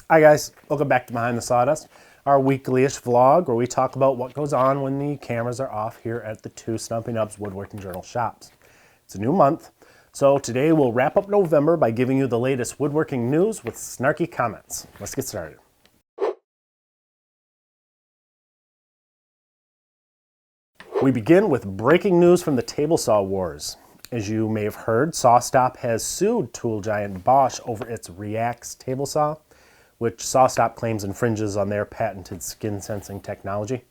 Hi guys, welcome back to Behind the Sawdust, our weekly-ish vlog where we talk about what goes on when the cameras are off here at the two Stumpy Nubs Woodworking Journal shops. It's a new month, so today we'll wrap up November by giving you the latest woodworking news with Snarky Comments. Let's get started. We begin with breaking news from the table saw wars. As you may have heard, Sawstop has sued tool giant Bosch over its Reaxx table saw, which Sawstop claims infringes on their patented skin sensing technology.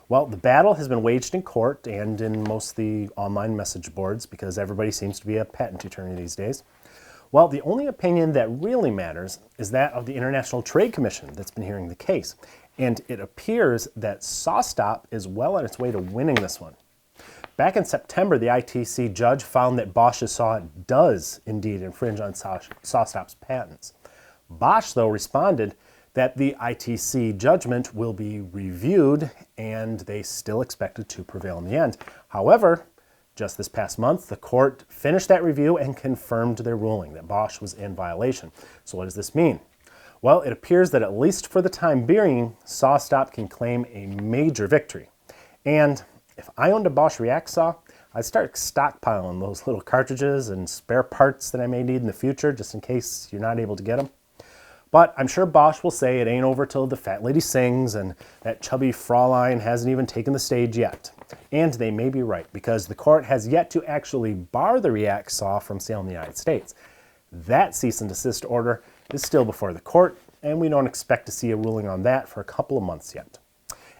Well, the battle has been waged in court and in most of the online message boards because everybody seems to be a patent attorney these days. Well, the only opinion that really matters is that of the International Trade Commission that's been hearing the case. And it appears that Sawstop is well on its way to winning this one. Back in September, the ITC judge found that Bosch's saw does indeed infringe on Sawstop's patents. Bosch, though, responded that the ITC judgment will be reviewed and they still expected to prevail in the end. However, just this past month, the court finished that review and confirmed their ruling that Bosch was in violation. So what does this mean? Well, it appears that at least for the time being, Sawstop can claim a major victory. And if I owned a Bosch Reaxx saw, I'd start stockpiling those little cartridges and spare parts that I may need in the future, just in case you're not able to get them. But I'm sure Bosch will say it ain't over till the fat lady sings and that chubby Fraulein hasn't even taken the stage yet. And they may be right, because the court has yet to actually bar the Reaxx saw from sale in the United States. That cease and desist order is still before the court, and we don't expect to see a ruling on that for a couple of months yet.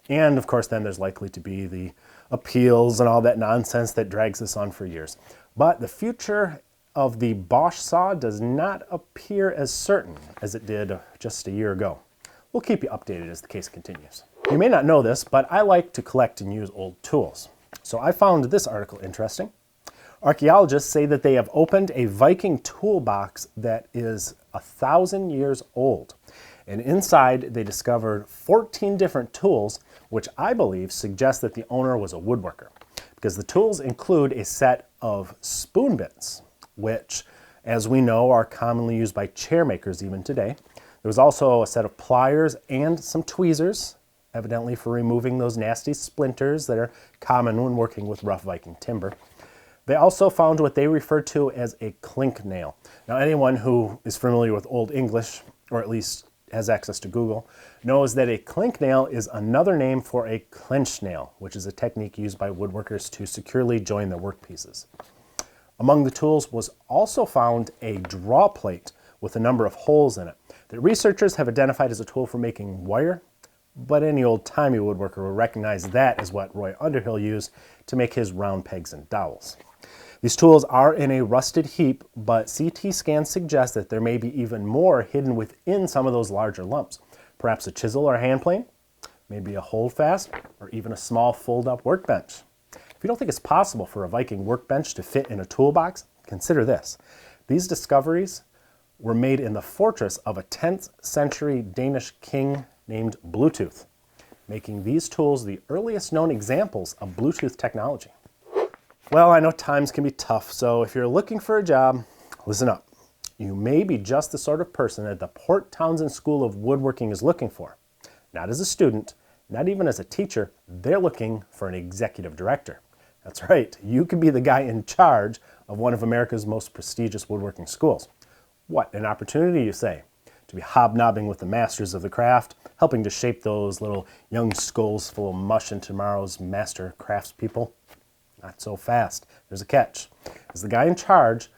And of course, then there's likely to be the appeals and all that nonsense that drags this on for years. But the future of the Bosch saw does not appear as certain as it did just a year ago. We'll keep you updated as the case continues. You may not know this, but I like to collect and use old tools. So I found this article interesting. Archaeologists say that they have opened a Viking toolbox that is 1,000 years old. And inside they discovered 14 different tools, which I believe suggests that the owner was a woodworker, because the tools include a set of spoon bits, which, as we know, are commonly used by chair makers even today. There was also a set of pliers and some tweezers, evidently for removing those nasty splinters that are common when working with rough Viking timber. They also found what they refer to as a clink nail. Now, anyone who is familiar with Old English, or at least has access to Google, knows that a clink nail is another name for a clinch nail, which is a technique used by woodworkers to securely join their workpieces. Among the tools was also found a draw plate with a number of holes in it that researchers have identified as a tool for making wire, but any old-timey woodworker will recognize that as what Roy Underhill used to make his round pegs and dowels. These tools are in a rusted heap, but CT scans suggest that there may be even more hidden within some of those larger lumps. Perhaps a chisel or a hand plane, maybe a holdfast, or even a small fold-up workbench. If you don't think it's possible for a Viking workbench to fit in a toolbox, consider this. These discoveries were made in the fortress of a 10th century Danish king named Bluetooth, making these tools the earliest known examples of Bluetooth technology. Well, I know times can be tough, so if you're looking for a job, listen up. You may be just the sort of person that the Port Townsend School of Woodworking is looking for. Not as a student, not even as a teacher, they're looking for an executive director. That's right, you could be the guy in charge of one of America's most prestigious woodworking schools. What an opportunity, you say, to be hobnobbing with the masters of the craft, helping to shape those little young skulls full of mush into tomorrow's master craftspeople. Not so fast. There's a catch. As the guy in charge,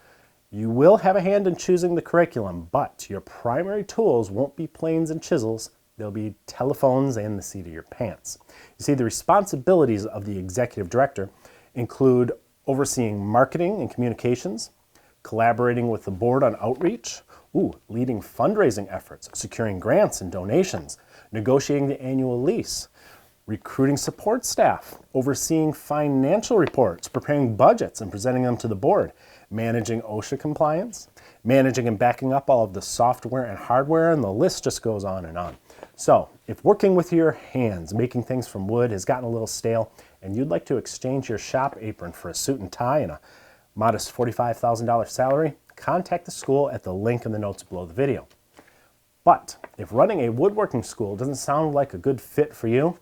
you will have a hand in choosing the curriculum, but your primary tools won't be planes and chisels. They'll be telephones and the seat of your pants. You see, the responsibilities of the executive director include overseeing marketing and communications, collaborating with the board on outreach, leading fundraising efforts, securing grants and donations, negotiating the annual lease, recruiting support staff, overseeing financial reports, preparing budgets and presenting them to the board, managing OSHA compliance, managing and backing up all of the software and hardware, and the list just goes on and on. So, if working with your hands, making things from wood has gotten a little stale, and you'd like to exchange your shop apron for a suit and tie and a modest $45,000 salary, contact the school at the link in the notes below the video. But if running a woodworking school doesn't sound like a good fit for you,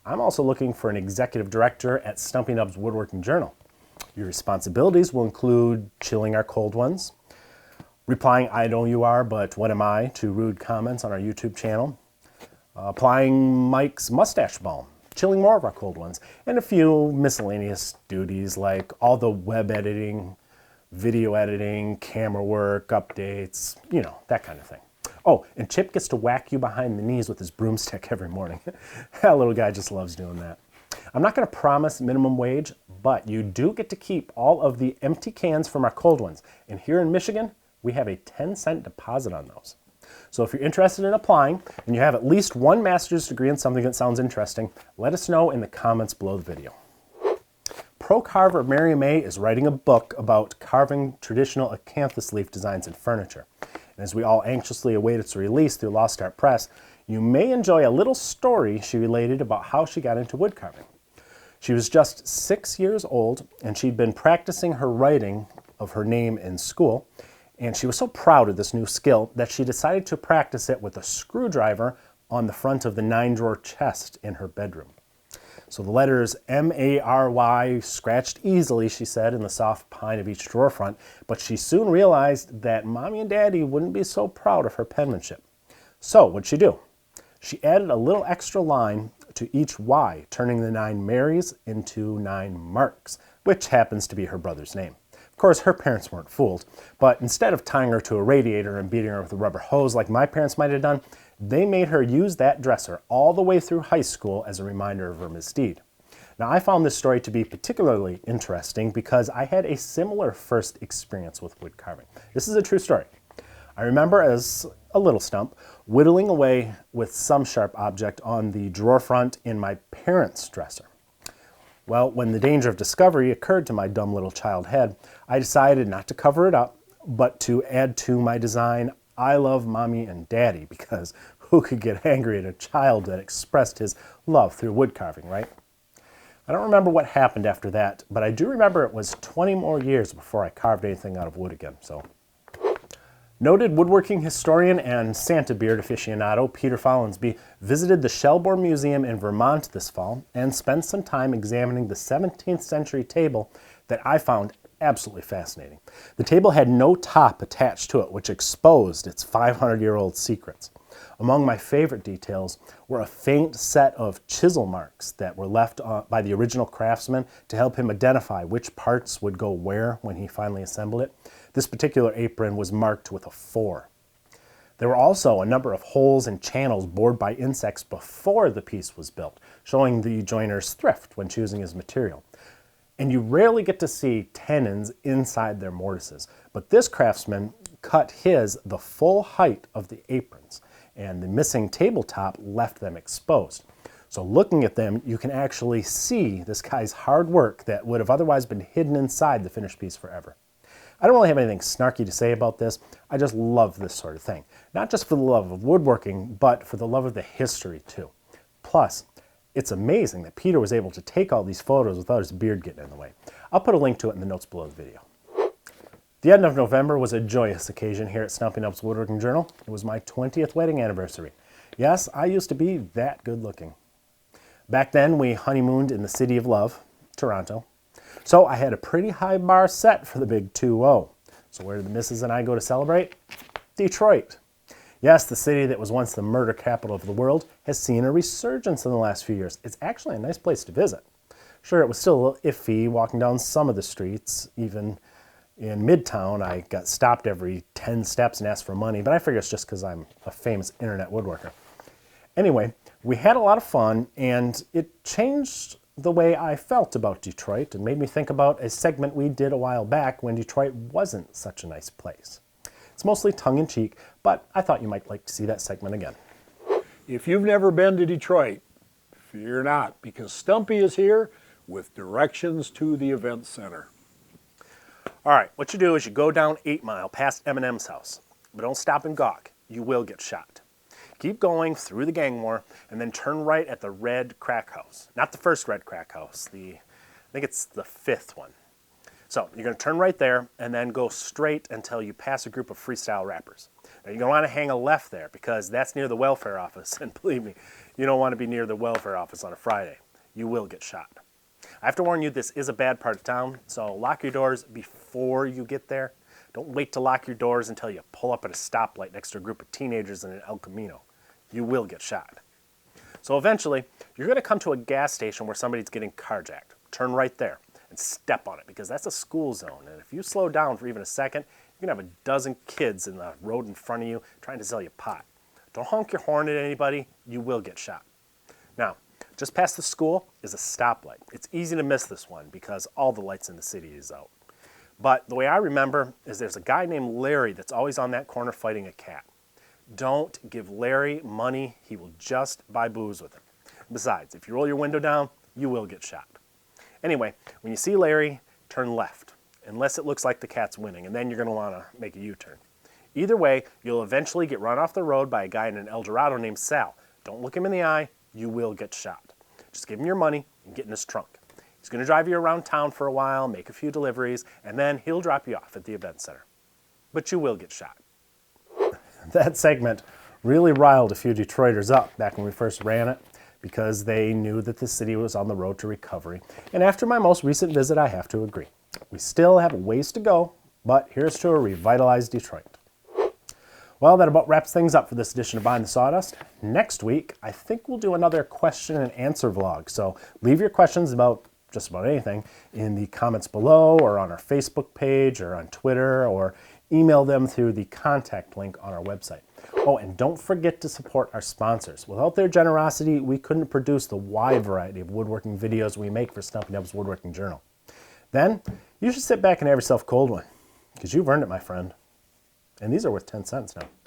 I'm also looking for an executive director at Stumpy Nubs Woodworking Journal. Your responsibilities will include chilling our cold ones, replying "I know you are, but what am I" to rude comments on our YouTube channel, applying Mike's mustache balm, chilling more of our cold ones, and a few miscellaneous duties like all the web editing, video editing, camera work, updates, you know, that kind of thing. Oh, and Chip gets to whack you behind the knees with his broomstick every morning. That little guy just loves doing that. I'm not going to promise minimum wage, but you do get to keep all of the empty cans from our cold ones. And here in Michigan, we have a 10-cent deposit on those. So if you're interested in applying and you have at least one master's degree in something that sounds interesting, let us know in the comments below the video. Pro carver Mary May is writing a book about carving traditional acanthus leaf designs in furniture. And as we all anxiously await its release through Lost Art Press, you may enjoy a little story she related about how she got into wood carving. She was just 6 years old, and she'd been practicing her writing of her name in school, and she was so proud of this new skill that she decided to practice it with a screwdriver on the front of the 9-drawer chest in her bedroom. So the letters M-A-R-Y scratched easily, she said, in the soft pine of each drawer front, but she soon realized that Mommy and Daddy wouldn't be so proud of her penmanship. So what'd she do? She added a little extra line to each Y, turning the 9 Marys into 9 Marks, which happens to be her brother's name. Of course, her parents weren't fooled, but instead of tying her to a radiator and beating her with a rubber hose like my parents might have done, they made her use that dresser all the way through high school as a reminder of her misdeed. Now, I found this story to be particularly interesting because I had a similar first experience with wood carving. This is a true story. I remember as a little stump whittling away with some sharp object on the drawer front in my parents' dresser. Well, when the danger of discovery occurred to my dumb little child head, I decided not to cover it up, but to add to my design, "I love Mommy and Daddy," because who could get angry at a child that expressed his love through wood carving, right? I don't remember what happened after that, but I do remember it was 20 more years before I carved anything out of wood again, so. Noted woodworking historian and Santa beard aficionado Peter Follinsby visited the Shelbourne Museum in Vermont this fall and spent some time examining the 17th century table that I found absolutely fascinating. The table had no top attached to it, which exposed its 500-year-old secrets. Among my favorite details were a faint set of chisel marks that were left by the original craftsman to help him identify which parts would go where when he finally assembled it. This particular apron was marked with a 4. There were also a number of holes and channels bored by insects before the piece was built, showing the joiner's thrift when choosing his material. And you rarely get to see tenons inside their mortises, but this craftsman cut his the full height of the aprons, and the missing tabletop left them exposed. So looking at them, you can actually see this guy's hard work that would have otherwise been hidden inside the finished piece forever. I don't really have anything snarky to say about this. I just love this sort of thing. Not just for the love of woodworking, but for the love of the history too. Plus, it's amazing that Peter was able to take all these photos without his beard getting in the way. I'll put a link to it in the notes below the video. The end of November was a joyous occasion here at Stumpy Nubs Woodworking Journal. It was my 20th wedding anniversary. Yes, I used to be that good looking. Back then, we honeymooned in the city of love, Toronto. So I had a pretty high bar set for the big 2-0. So where did the missus and I go to celebrate? Detroit. Yes, the city that was once the murder capital of the world has seen a resurgence in the last few years. It's actually a nice place to visit. Sure, it was still a little iffy walking down some of the streets. Even in Midtown, I got stopped every 10 steps and asked for money, but I figure it's just because I'm a famous internet woodworker. Anyway, we had a lot of fun, and it changed the way I felt about Detroit and made me think about a segment we did a while back when Detroit wasn't such a nice place. It's mostly tongue-in-cheek, but I thought you might like to see that segment again. If you've never been to Detroit, fear not, because Stumpy is here with directions to the event center. All right, what you do is you go down 8 Mile past Eminem's house, but don't stop and gawk. You will get shot. Keep going through the gang war and then turn right at the red crack house. Not the first red crack house, I think it's the 5th one. So you're going to turn right there and then go straight until you pass a group of freestyle rappers. Now you're going to want to hang a left there because that's near the welfare office. And believe me, you don't want to be near the welfare office on a Friday. You will get shot. I have to warn you, this is a bad part of town, so lock your doors before you get there. Don't wait to lock your doors until you pull up at a stoplight next to a group of teenagers in an El Camino. You will get shot. So eventually, you're going to come to a gas station where somebody's getting carjacked. Turn right there and step on it because that's a school zone. And if you slow down for even a second, you're going to have a dozen kids in the road in front of you trying to sell you pot. Don't honk your horn at anybody. You will get shot. Now, just past the school is a stoplight. It's easy to miss this one because all the lights in the city is out. But the way I remember is there's a guy named Larry that's always on that corner fighting a cat. Don't give Larry money. He will just buy booze with him. Besides, if you roll your window down, you will get shot. Anyway, when you see Larry, turn left, unless it looks like the cat's winning, and then you're going to want to make a U-turn. Either way, you'll eventually get run off the road by a guy in an El Dorado named Sal. Don't look him in the eye. You will get shot. Just give him your money and get in his trunk. He's going to drive you around town for a while, make a few deliveries, and then he'll drop you off at the event center. But you will get shot. That segment really riled a few Detroiters up back when we first ran it because they knew that the city was on the road to recovery. And after my most recent visit, I have to agree. We still have a ways to go, but here's to a revitalized Detroit. Well, that about wraps things up for this edition of Behind the Sawdust. Next week, I think we'll do another question and answer vlog. So leave your questions about just about anything in the comments below or on our Facebook page or on Twitter, or email them through the contact link on our website. Oh, and don't forget to support our sponsors. Without their generosity, we couldn't produce the wide variety of woodworking videos we make for Stumpy Nubs Woodworking Journal. Then, you should sit back and have yourself a cold one, because you've earned it, my friend. And these are worth 10 cents now.